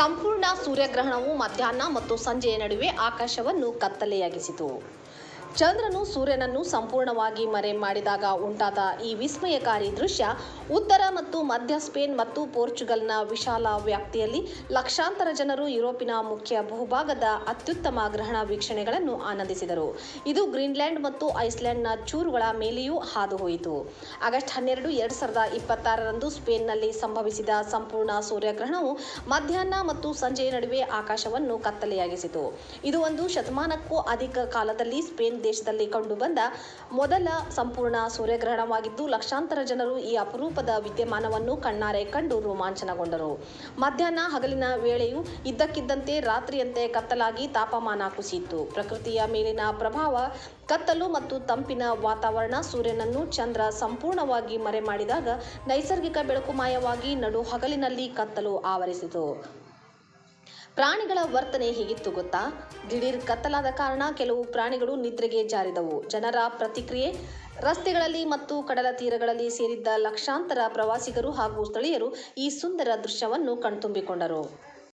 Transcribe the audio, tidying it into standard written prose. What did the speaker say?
ಸಂಪೂರ್ಣ ಸೂರ್ಯಗ್ರಹಣವು ಮಧ್ಯಾಹ್ನ ಮತ್ತು ಸಂಜೆಯ ನಡುವೆ ಆಕಾಶವನ್ನು ಕತ್ತಲೆಯಾಗಿಸಿತು. ಚಂದ್ರನು ಸೂರ್ಯನನ್ನು ಸಂಪೂರ್ಣವಾಗಿ ಮರೆ ಮಾಡಿದಾಗ ಉಂಟಾದ ಈ ವಿಸ್ಮಯಕಾರಿ ದೃಶ್ಯ ಉತ್ತರ ಮತ್ತು ಮಧ್ಯ ಸ್ಪೇನ್ ಮತ್ತು ಪೋರ್ಚುಗಲ್ನ ವಿಶಾಲ ವ್ಯಾಪ್ತಿಯಲ್ಲಿ ಲಕ್ಷಾಂತರ ಜನರು ಯುರೋಪಿನ ಮುಖ್ಯ ಬಹುಭಾಗದ ಅತ್ಯುತ್ತಮ ಗ್ರಹಣ ವೀಕ್ಷಣೆಗಳನ್ನು ಆನಂದಿಸಿದರು. ಇದು ಗ್ರೀನ್ಲ್ಯಾಂಡ್ ಮತ್ತು ಐಸ್ಲ್ಯಾಂಡ್ನ ಚೂರುಗಳ ಮೇಲೆಯೂ ಹಾದುಹೋಯಿತು. ಆಗಸ್ಟ್ 12, 2026ರಂದು ಸ್ಪೇನ್ನಲ್ಲಿ ಸಂಭವಿಸಿದ ಸಂಪೂರ್ಣ ಸೂರ್ಯಗ್ರಹಣವು ಮಧ್ಯಾಹ್ನ ಮತ್ತು ಸಂಜೆಯ ನಡುವೆ ಆಕಾಶವನ್ನು ಕತ್ತಲೆಯಾಗಿಸಿತು. ಇದು ಒಂದು ಶತಮಾನಕ್ಕೂ ಅಧಿಕ ಕಾಲದಲ್ಲಿ ಸ್ಪೇನ್ ದೇಶದಲ್ಲಿ ಕಂಡುಬಂದ ಮೊದಲ ಸಂಪೂರ್ಣ ಸೂರ್ಯಗ್ರಹಣವಾಗಿದ್ದು, ಲಕ್ಷಾಂತರ ಜನರು ಈ ಅಪರೂಪದ ವಿದ್ಯಮಾನವನ್ನು ಕಣ್ಣಾರೆ ಕಂಡು ರೋಮಾಂಚನಗೊಂಡರು. ಮಧ್ಯಾಹ್ನ ಹಗಲಿನ ವೇಳೆಯು ಇದ್ದಕ್ಕಿದ್ದಂತೆ ರಾತ್ರಿಯಂತೆ ಕತ್ತಲಾಗಿ ತಾಪಮಾನ ಕುಸಿಯಿತು. ಪ್ರಕೃತಿಯ ಮೇಲಿನ ಪ್ರಭಾವ, ಕತ್ತಲು ಮತ್ತು ತಂಪಿನ ವಾತಾವರಣ ಸೂರ್ಯನನ್ನು ಚಂದ್ರ ಸಂಪೂರ್ಣವಾಗಿ ಮರೆ ಮಾಡಿದಾಗ ನೈಸರ್ಗಿಕ ಬೆಳಕು ಮಾಯವಾಗಿ ನಡು ಹಗಲಿನಲ್ಲಿ ಕತ್ತಲು ಆವರಿಸಿತು. ಪ್ರಾಣಿಗಳ ವರ್ತನೆ ಹೇಗಿತ್ತು ಗೊತ್ತಾ? ದಿಢೀರ್ ಕತ್ತಲಾದ ಕಾರಣ ಕೆಲವು ಪ್ರಾಣಿಗಳು ನಿದ್ರೆಗೆ ಜಾರಿದವು. ಜನರ ಪ್ರತಿಕ್ರಿಯೆ: ರಸ್ತೆಗಳಲ್ಲಿ ಮತ್ತು ಕಡಲ ತೀರಗಳಲ್ಲಿ ಸೇರಿದ್ದ ಲಕ್ಷಾಂತರ ಪ್ರವಾಸಿಗರು ಹಾಗೂ ಸ್ಥಳೀಯರು ಈ ಸುಂದರ ದೃಶ್ಯವನ್ನು ಕಣ್ತುಂಬಿಕೊಂಡರು.